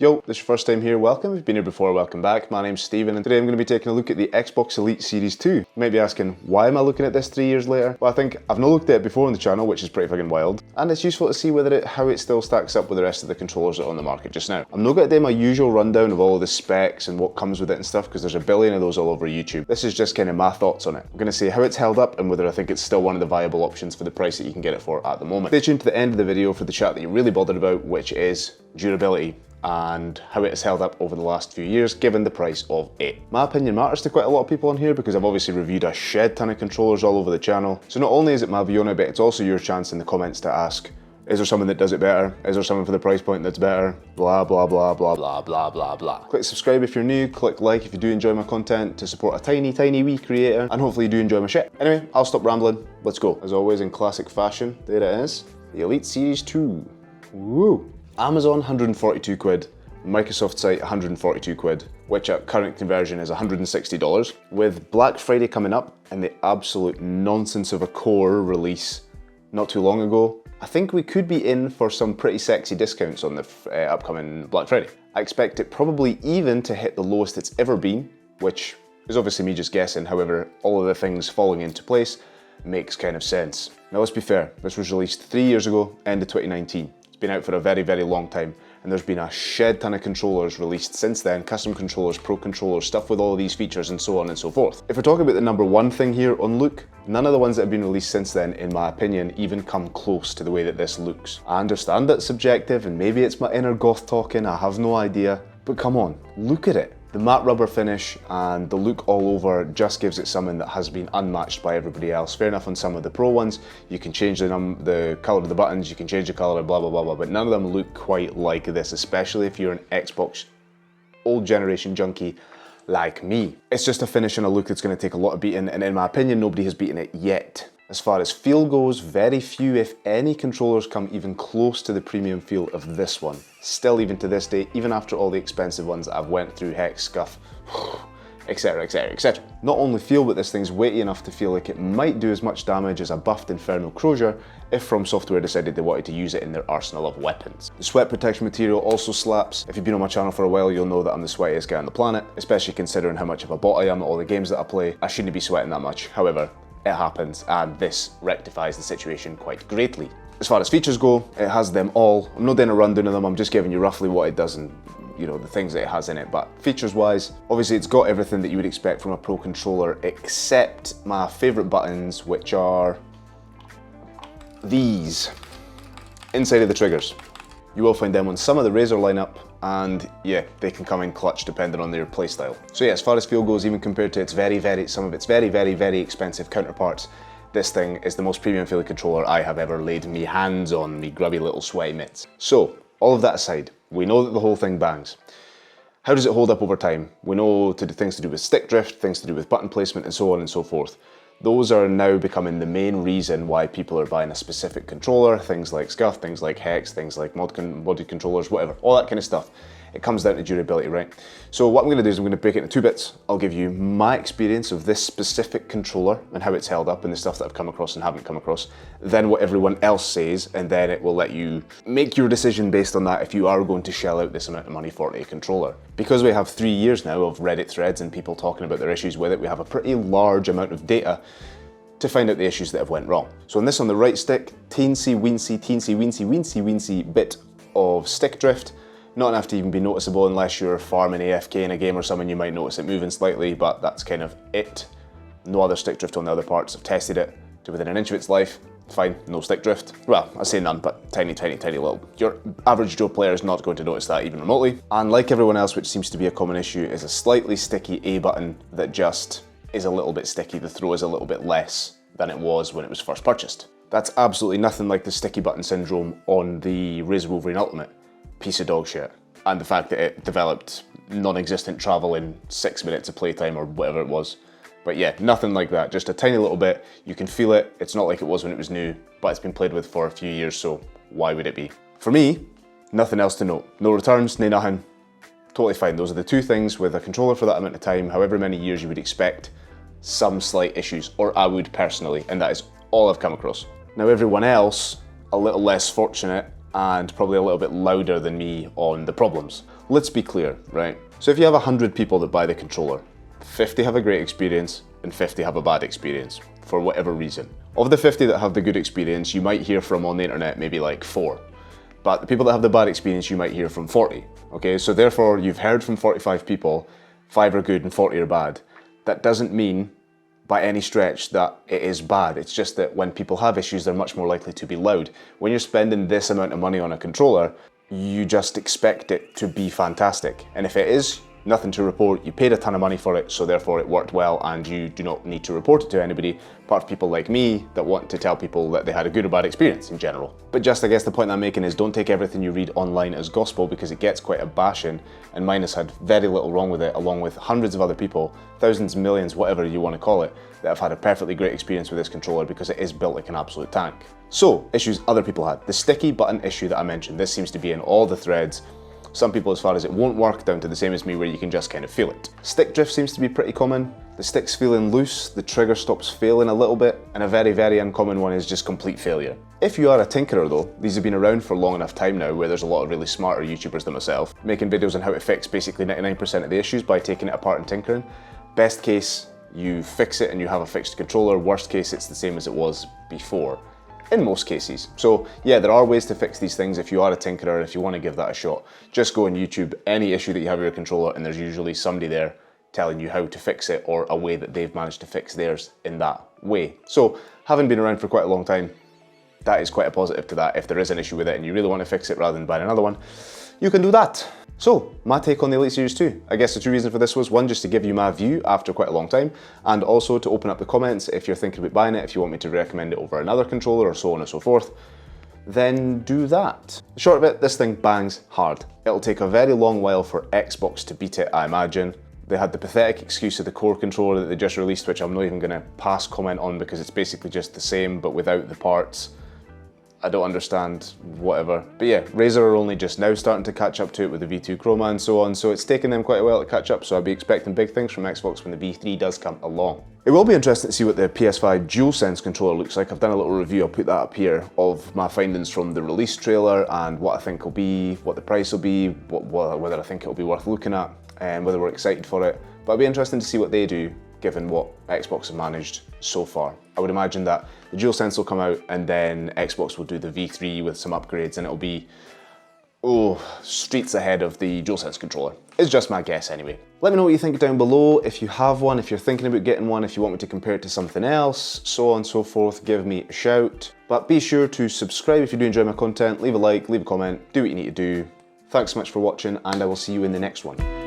Yo, this is your first time here, welcome. If you've been here before, welcome back. My name's Steven and today I'm going to be taking a look at the Xbox Elite Series 2. You might be asking, why am I looking at this 3 years later? Well, I think I've not looked at it before on the channel, which is pretty fucking wild. And it's useful to see how it still stacks up with the rest of the controllers that are on the market just now. I'm not going to do my usual rundown of all of the specs and what comes with it and stuff, because there's a billion of those all over YouTube. This is just kind of my thoughts on it. I'm going to see how it's held up and whether I think it's still one of the viable options for the price that you can get it for at the moment. Stay tuned to the end of the video for the chat that you're really bothered about, which is durability and how it has held up over the last few years given the price of it. My opinion matters to quite a lot of people on here because I've obviously reviewed a shed ton of controllers all over the channel. So not only is it my view on it, but it's also your chance in the comments to ask, is there someone that does it better? Is there someone for the price point that's better? Blah, blah, blah, blah, blah, blah, blah, blah. Click subscribe if you're new, click like if you do enjoy my content to support a tiny, tiny wee creator, and hopefully you do enjoy my shit. Anyway, I'll stop rambling, let's go. As always in classic fashion, there it is, the Elite Series 2. Woo! Amazon, 142 quid. Microsoft site, 142 quid, which at current conversion is $160. With Black Friday coming up and the absolute nonsense of a Core release not too long ago, I think we could be in for some pretty sexy discounts on the upcoming Black Friday. I expect it probably even to hit the lowest it's ever been, which is obviously me just guessing. However, all of the things falling into place makes kind of sense. Now let's be fair, this was released 3 years ago, end of 2019. It's been out for a very, very long time, and there's been a shed ton of controllers released since then, custom controllers, pro controllers, stuff with all of these features and so on and so forth. If we're talking about the number one thing here on look, none of the ones that have been released since then, in my opinion, even come close to the way that this looks. I understand that's subjective and maybe it's my inner goth talking, I have no idea, but come on, look at it. The matte rubber finish and the look all over just gives it something that has been unmatched by everybody else. Fair enough on some of the pro ones, you can change the colour of the buttons, you can change the colour, blah blah blah blah, but none of them look quite like this, especially if you're an Xbox old generation junkie like me. It's just a finish and a look that's going to take a lot of beating, and in my opinion, nobody has beaten it yet. As far as feel goes, very few, if any, controllers come even close to the premium feel of this one. Still, even to this day, even after all the expensive ones that I've went through, Hex, Scuff, etc, etc, etc. Not only feel, but this thing's weighty enough to feel like it might do as much damage as a buffed Infernal Crozier if From Software decided they wanted to use it in their arsenal of weapons. The sweat protection material also slaps. If you've been on my channel for a while, you'll know that I'm the sweatiest guy on the planet, especially considering how much of a bot I am at all the games that I play. I shouldn't be sweating that much. However, it happens, and this rectifies the situation quite greatly. As far as features go, it has them all. I'm not doing a rundown of them, I'm just giving you roughly what it does and the things that it has in it. But features wise, obviously it's got everything that you would expect from a pro controller, except my favourite buttons, which are these, inside of the triggers. You will find them on some of the Razer lineup, and yeah, they can come in clutch depending on their playstyle. So yeah, as far as feel goes, even compared to some of its very expensive counterparts, this thing is the most premium feeling controller I have ever laid me hands on, me grubby little sweaty mitts. So, all of that aside, we know that the whole thing bangs. How does it hold up over time? We know things to do with stick drift, things to do with button placement, and so on and so forth. Those are now becoming the main reason why people are buying a specific controller, things like Scuff, things like Hex, things like modded controllers, whatever, all that kind of stuff. It comes down to durability, right? So what I'm going to do is I'm going to break it into two bits. I'll give you my experience of this specific controller and how it's held up and the stuff that I've come across and haven't come across, then what everyone else says, and then it will let you make your decision based on that if you are going to shell out this amount of money for a controller. Because we have 3 years now of Reddit threads and people talking about their issues with it, we have a pretty large amount of data to find out the issues that have went wrong. So on this, on the right stick, teensy weensy bit of stick drift. Not enough to even be noticeable unless you're farming AFK in a game or something, you might notice it moving slightly, but that's kind of it. No other stick drift on the other parts. I've tested it to within an inch of its life. Fine, no stick drift. Well, I say none, but tiny little. Your average Joe player is not going to notice that even remotely. And like everyone else, which seems to be a common issue, is a slightly sticky A button that just is a little bit sticky. The throw is a little bit less than it was when it was first purchased. That's absolutely nothing like the sticky button syndrome on the Razer Wolverine Ultimate. Piece of dog shit. And the fact that it developed non-existent travel in 6 minutes of playtime or whatever it was. But yeah, nothing like that, just a tiny little bit. You can feel it. It's not like it was when it was new, but it's been played with for a few years, so why would it be? For me, nothing else to note. No returns, no nothing. Totally fine. Those are the two things with a controller for that amount of time, however many years you would expect some slight issues, or I would personally, and that is all I've come across. Now everyone else, a little less fortunate and probably a little bit louder than me on the problems. let's be clear, right? So if you have 100 people that buy the controller, 50 have a great experience and 50 have a bad experience, for whatever reason. Of the 50 that have the good experience, you might hear from on the internet maybe like 4. But the people that have the bad experience, you might hear from 40. Okay, so therefore you've heard from 45 people, 5 are good and 40 are bad. That doesn't mean by any stretch that it is bad. It's just that when people have issues, they're much more likely to be loud. When you're spending this amount of money on a controller, you just expect it to be fantastic. And if it is, nothing to report. You paid a ton of money for it, so therefore it worked well and you do not need to report it to anybody, apart from people like me that want to tell people that they had a good or bad experience in general. But just, I guess the point I'm making is don't take everything you read online as gospel, because it gets quite a bashing, and mine has had very little wrong with it, along with hundreds of other people, thousands, millions, whatever you want to call it, that have had a perfectly great experience with this controller because it is built like an absolute tank. So, issues other people had. The sticky button issue that I mentioned, this seems to be in all the threads. Some people as far as it won't work, down to the same as me where you can just kind of feel it. Stick drift seems to be pretty common. The stick's feeling loose, the trigger stops failing a little bit, and a very, very uncommon one is just complete failure. If you are a tinkerer though, these have been around for a long enough time now where there's a lot of really smarter YouTubers than myself, making videos on how to fix basically 99% of the issues by taking it apart and tinkering. Best case, you fix it and you have a fixed controller. Worst case, it's the same as it was before. In most cases. So yeah, there are ways to fix these things if you are a tinkerer, if you want to give that a shot. Just go on YouTube, any issue that you have with your controller, and there's usually somebody there telling you how to fix it or a way that they've managed to fix theirs in that way. So having been around for quite a long time, that is quite a positive to that. If there is an issue with it and you really want to fix it rather than buy another one, you can do that. So, my take on the Elite Series 2. I guess the two reasons for this was, one, just to give you my view after quite a long time, and also to open up the comments if you're thinking about buying it, if you want me to recommend it over another controller or so on and so forth, then do that. The short of it, this thing bangs hard. It'll take a very long while for Xbox to beat it, I imagine. They had the pathetic excuse of the core controller that they just released, which I'm not even going to pass comment on because it's basically just the same but without the parts. I don't understand, whatever. But yeah, Razer are only just now starting to catch up to it with the V2 Chroma and so on, so it's taken them quite a while to catch up, so I'll be expecting big things from Xbox when the V3 does come along. It will be interesting to see what the PS5 DualSense controller looks like. I've done a little review, I'll put that up here, of my findings from the release trailer and what I think will be, what the price will be, whether I think it'll be worth looking at, and whether we're excited for it. But it'll be interesting to see what they do, given what Xbox have managed so far. I would imagine that the DualSense will come out and then Xbox will do the V3 with some upgrades and it'll be, streets ahead of the DualSense controller. It's just my guess anyway. Let me know what you think down below. If you have one, if you're thinking about getting one, if you want me to compare it to something else, so on and so forth, give me a shout. But be sure to subscribe if you do enjoy my content, leave a like, leave a comment, do what you need to do. Thanks so much for watching and I will see you in the next one.